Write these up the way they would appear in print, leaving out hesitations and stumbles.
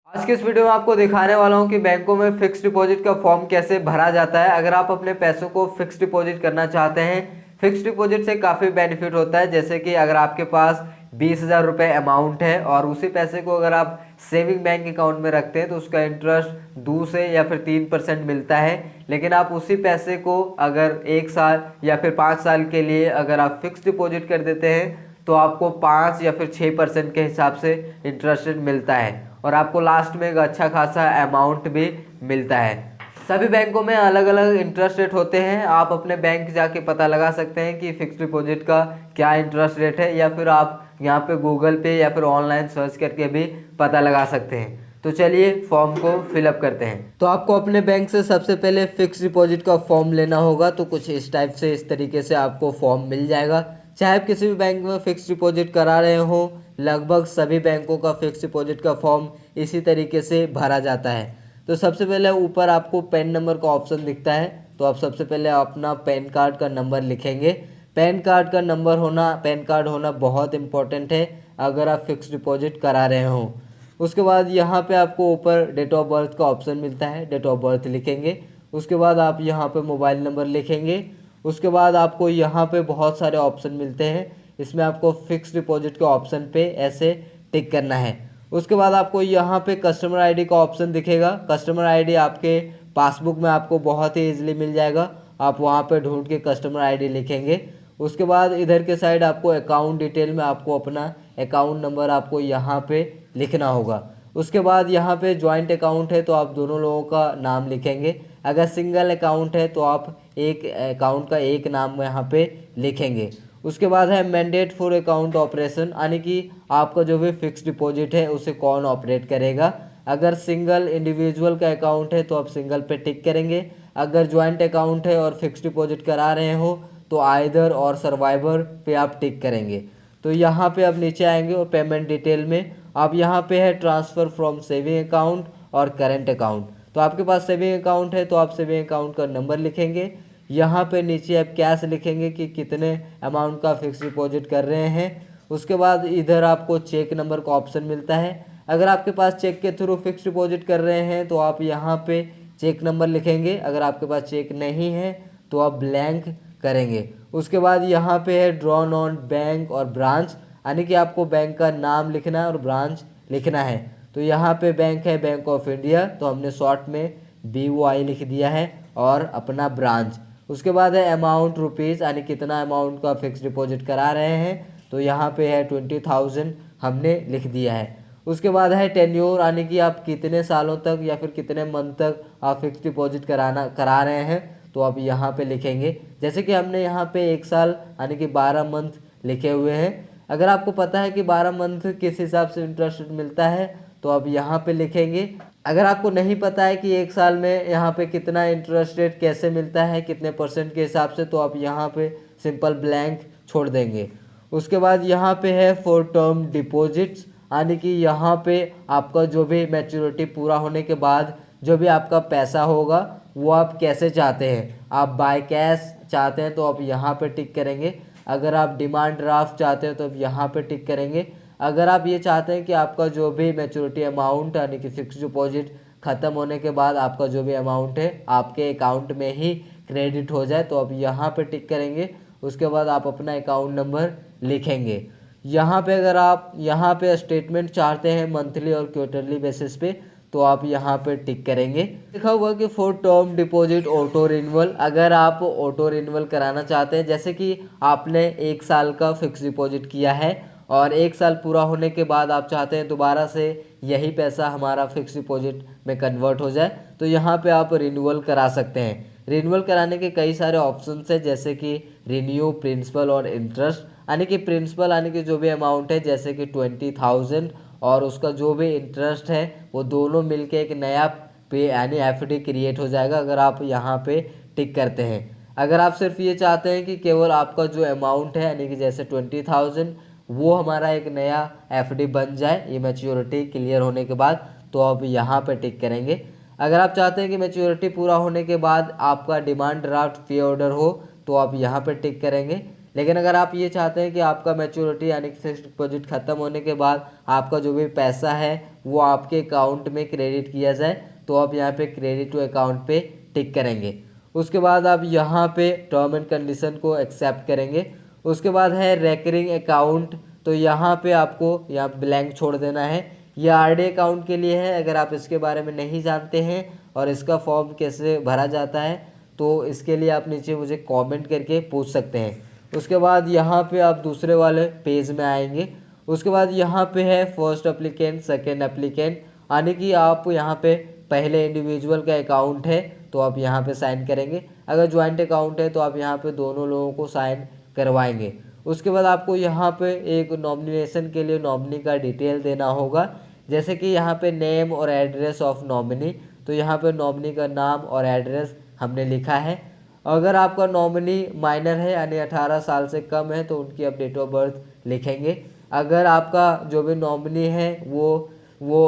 आज के इस वीडियो में आपको दिखाने वाला हूं कि बैंकों में फिक्स डिपॉजिट का फॉर्म कैसे भरा जाता है। अगर आप अपने पैसों को फिक्स डिपॉजिट करना चाहते हैं, फिक्स डिपॉजिट से काफ़ी बेनिफिट होता है। जैसे कि अगर आपके पास 20,000 रुपये अमाउंट है और उसी पैसे को अगर आप सेविंग बैंक अकाउंट में रखते हैं तो उसका इंटरेस्ट 2 से या फिर 3% मिलता है। लेकिन आप उसी पैसे को अगर 1 साल या फिर 5 साल के लिए अगर आप फिक्स डिपॉजिट कर देते हैं तो आपको 5 या फिर 6% के हिसाब से इंटरेस्ट मिलता है और आपको लास्ट में एक अच्छा खासा अमाउंट भी मिलता है। सभी बैंकों में अलग अलग इंटरेस्ट रेट होते हैं। आप अपने बैंक जाके पता लगा सकते हैं कि फिक्स डिपॉजिट का क्या इंटरेस्ट रेट है, या फिर आप यहाँ पे गूगल पे या फिर ऑनलाइन सर्च करके भी पता लगा सकते हैं। तो चलिए फॉर्म को फिलअप करते हैं। तो आपको अपने बैंक से सबसे पहले फिक्स डिपॉजिट का फॉर्म लेना होगा। तो कुछ इस टाइप से, इस तरीके से आपको फॉर्म मिल जाएगा। चाहे आप किसी भी बैंक में फिक्स डिपॉजिट करा रहे हो, लगभग सभी बैंकों का फिक्स डिपॉजिट का फॉर्म इसी तरीके से भरा जाता है। तो सबसे पहले ऊपर आपको पैन नंबर का ऑप्शन दिखता है, तो आप सबसे पहले अपना पैन कार्ड का नंबर लिखेंगे। पैन कार्ड का नंबर होना, पैन कार्ड होना बहुत इंपॉर्टेंट है अगर आप फिक्स डिपॉजिट करा रहे हो। उसके बाद यहाँ पे आपको ऊपर डेट ऑफ बर्थ का ऑप्शन मिलता है, डेट ऑफ बर्थ लिखेंगे। उसके बाद आप यहाँ पे मोबाइल नंबर लिखेंगे। उसके बाद आपको यहाँ पे बहुत सारे ऑप्शन मिलते हैं, इसमें आपको फिक्स डिपॉजिट के ऑप्शन पे ऐसे टिक करना है। उसके बाद आपको यहाँ पे कस्टमर आईडी का ऑप्शन दिखेगा। कस्टमर आईडी आपके पासबुक में आपको बहुत ही ईजिली मिल जाएगा, आप वहाँ पे ढूंढ के कस्टमर आईडी लिखेंगे। उसके बाद इधर के साइड आपको अकाउंट डिटेल में आपको अपना अकाउंट नंबर आपको यहाँ पे लिखना होगा। उसके बाद यहाँ पे ज्वाइंट अकाउंट है तो आप दोनों लोगों का नाम लिखेंगे। अगर सिंगल अकाउंट है तो आप एक अकाउंट का एक नाम यहाँ पे लिखेंगे। उसके बाद है मैंडेट फॉर अकाउंट ऑपरेशन, यानी कि आपका जो भी फिक्स डिपॉजिट है उसे कौन ऑपरेट करेगा। अगर सिंगल इंडिविजुअल का अकाउंट है तो आप सिंगल पे टिक करेंगे। अगर ज्वाइंट अकाउंट है और फिक्स डिपॉजिट करा रहे हो तो आइदर और सर्वाइवर पे आप टिक करेंगे। तो यहाँ पे आप नीचे आएंगे और पेमेंट डिटेल में आप यहाँ पे है ट्रांसफ़र फ्रॉम सेविंग अकाउंट और करेंट अकाउंट। तो आपके पास सेविंग अकाउंट है तो आप सेविंग अकाउंट का नंबर लिखेंगे। यहाँ पे नीचे आप कैश लिखेंगे कि कितने अमाउंट का फिक्स डिपॉजिट कर रहे हैं। उसके बाद इधर आपको चेक नंबर का ऑप्शन मिलता है। अगर आपके पास चेक के थ्रू फिक्स डिपॉजिट कर रहे हैं तो आप यहाँ पे चेक नंबर लिखेंगे। अगर आपके पास चेक नहीं है तो आप ब्लैंक करेंगे। उसके बाद यहाँ पे है ड्रॉन ऑन बैंक और ब्रांच, यानी कि आपको बैंक का नाम लिखना है और ब्रांच लिखना है। तो यहाँ पे बैंक है बैंक ऑफ इंडिया, तो हमने शॉर्ट में BOI लिख दिया है, और अपना ब्रांच। उसके बाद है अमाउंट रुपीज़, यानी कितना अमाउंट का फिक्स डिपॉजिट करा रहे हैं, तो यहाँ पे है 20,000 हमने लिख दिया है। उसके बाद है टेन्योर, यानी कि आप कितने सालों तक या फिर कितने मंथ तक आप फिक्स डिपॉजिट करा रहे हैं, तो आप यहाँ पे लिखेंगे। जैसे कि हमने यहाँ पे 1 साल यानी कि 12 मंथ लिखे हुए हैं। अगर आपको पता है कि 12 मंथ किस हिसाब से इंटरेस्ट मिलता है तो आप यहाँ पे लिखेंगे। अगर आपको नहीं पता है कि 1 साल में यहाँ पे कितना इंटरेस्ट रेट कैसे मिलता है, कितने % के हिसाब से, तो आप यहाँ पे सिंपल ब्लैंक छोड़ देंगे। उसके बाद यहाँ पे है फॉर टर्म डिपॉजिट्स, यानी कि यहाँ पे आपका जो भी मैच्योरिटी पूरा होने के बाद जो भी आपका पैसा होगा वो आप कैसे चाहते हैं। आप बाय कैश चाहते हैं तो आप यहाँ पे टिक करेंगे। अगर आप डिमांड ड्राफ्ट चाहते हैं तो आप यहाँ पे टिक करेंगे। अगर आप ये चाहते हैं कि आपका जो भी मैच्योरिटी अमाउंट यानी कि फिक्स डिपॉजिट ख़त्म होने के बाद आपका जो भी अमाउंट है आपके अकाउंट में ही क्रेडिट हो जाए, तो आप यहाँ पे टिक करेंगे। उसके बाद आप अपना अकाउंट नंबर लिखेंगे। यहाँ पे अगर आप यहाँ पे स्टेटमेंट चाहते हैं मंथली और क्वार्टरली बेसिस पे, तो आप यहाँ पे टिक करेंगे। लिखा हुआ कि for term deposit auto renewal, अगर आप ऑटो रिन्यूअल कराना चाहते हैं, जैसे कि आपने 1 साल का फिक्स डिपॉजिट किया है और 1 साल पूरा होने के बाद आप चाहते हैं दोबारा से यही पैसा हमारा फिक्स डिपॉजिट में कन्वर्ट हो जाए, तो यहाँ पे आप रिन्यूअल करा सकते हैं। रिन्यूअल कराने के कई सारे ऑप्शंस हैं, जैसे कि रिन्यू प्रिंसिपल और इंटरेस्ट, यानी कि प्रिंसिपल यानी कि जो भी अमाउंट है जैसे कि 20,000 और उसका जो भी इंटरेस्ट है वो दोनों मिलके एक नया पे यानी FD क्रिएट हो जाएगा अगर आप यहाँ पे टिक करते हैं। अगर आप सिर्फ ये चाहते हैं कि केवल आपका जो अमाउंट है यानी कि जैसे 20,000 वो हमारा एक नया FD बन जाए ये मैच्योरिटी क्लियर होने के बाद, तो आप यहाँ पे टिक करेंगे। अगर आप चाहते हैं कि मैच्योरिटी पूरा होने के बाद आपका डिमांड ड्राफ्ट पे ऑर्डर हो, तो आप यहाँ पे टिक करेंगे। लेकिन अगर आप ये चाहते हैं कि आपका मैच्योरिटी यानी कि फिक्स्ड डिपॉजिट ख़त्म होने के बाद आपका जो भी पैसा है वो आपके अकाउंट में क्रेडिट किया जाए, तो आप यहाँ पे क्रेडिट टू अकाउंट पे टिक करेंगे। उसके बाद आप यहाँ पे टर्म एंड कंडीशन को एक्सेप्ट करेंगे। उसके बाद है रेकरिंग अकाउंट, तो यहाँ पे आपको यहाँ ब्लैंक छोड़ देना है। ये आरडी अकाउंट के लिए है। अगर आप इसके बारे में नहीं जानते हैं और इसका फॉर्म कैसे भरा जाता है तो इसके लिए आप नीचे मुझे कमेंट करके पूछ सकते हैं। उसके बाद यहाँ पे आप दूसरे वाले पेज में आएंगे। उसके बाद यहाँ पे है फर्स्ट एप्लीकेंट, सेकेंड एप्लीकेंट, यानी कि आप यहाँ पे पहले इंडिविजुअल का अकाउंट है तो आप यहाँ पे साइन करेंगे। अगर ज्वाइंट अकाउंट है तो आप यहाँ पे दोनों लोगों को साइन करवाएंगे। उसके बाद आपको यहाँ पे एक नॉमिनेशन के लिए नॉमिनी का डिटेल देना होगा, जैसे कि यहाँ पे नेम और एड्रेस ऑफ नॉमिनी, तो यहाँ पे नॉमिनी का नाम और एड्रेस हमने लिखा है। अगर आपका नॉमिनी माइनर है यानी 18 साल से कम है तो उनकी आप डेट ऑफ बर्थ लिखेंगे। अगर आपका जो भी नॉमिनी है वो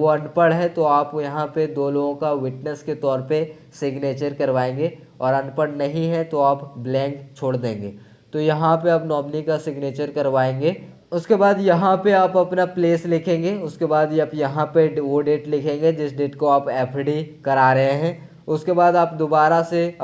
अनपढ़ है तो आप यहाँ पे दो लोगों का विटनेस के तौर पे सिग्नेचर करवाएंगे, और अनपढ़ नहीं है तो आप ब्लैंक छोड़ देंगे। तो यहाँ पे आप नॉमिनी का सिग्नेचर करवाएंगे। उसके बाद यहाँ पे आप अपना प्लेस लिखेंगे। उसके बाद आप यहाँ पे वो डेट लिखेंगे जिस डेट को आप एफडी करा रहे हैं। उसके बाद आप दोबारा से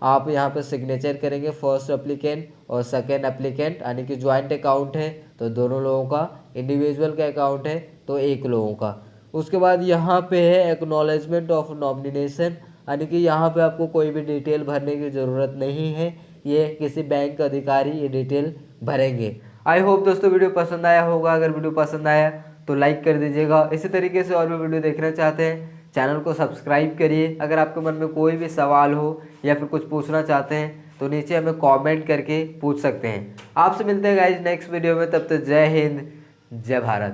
आप यहाँ पे सिग्नेचर करेंगे, फर्स्ट एप्लीकेंट और सेकेंड एप्लीकेंट, यानी कि ज्वाइंट अकाउंट है तो दोनों लोगों का, इंडिविजुअल का अकाउंट है तो एक लोगों का। उसके बाद यहाँ पे है एक्नॉलेजमेंट ऑफ नॉमिनेशन, यानी कि यहाँ पे आपको कोई भी डिटेल भरने की ज़रूरत नहीं है, ये किसी बैंक अधिकारी ये डिटेल भरेंगे। आई होप दोस्तों वीडियो पसंद आया होगा। अगर वीडियो पसंद आया तो लाइक कर दीजिएगा। इसी तरीके से और भी वीडियो देखना चाहते हैं चैनल को सब्सक्राइब करिए। अगर आपके मन में कोई भी सवाल हो या फिर कुछ पूछना चाहते हैं तो नीचे हमें कमेंट करके पूछ सकते हैं। आपसे मिलते हैं गाइज नेक्स्ट वीडियो में, तब तक जय हिंद, जय भारत।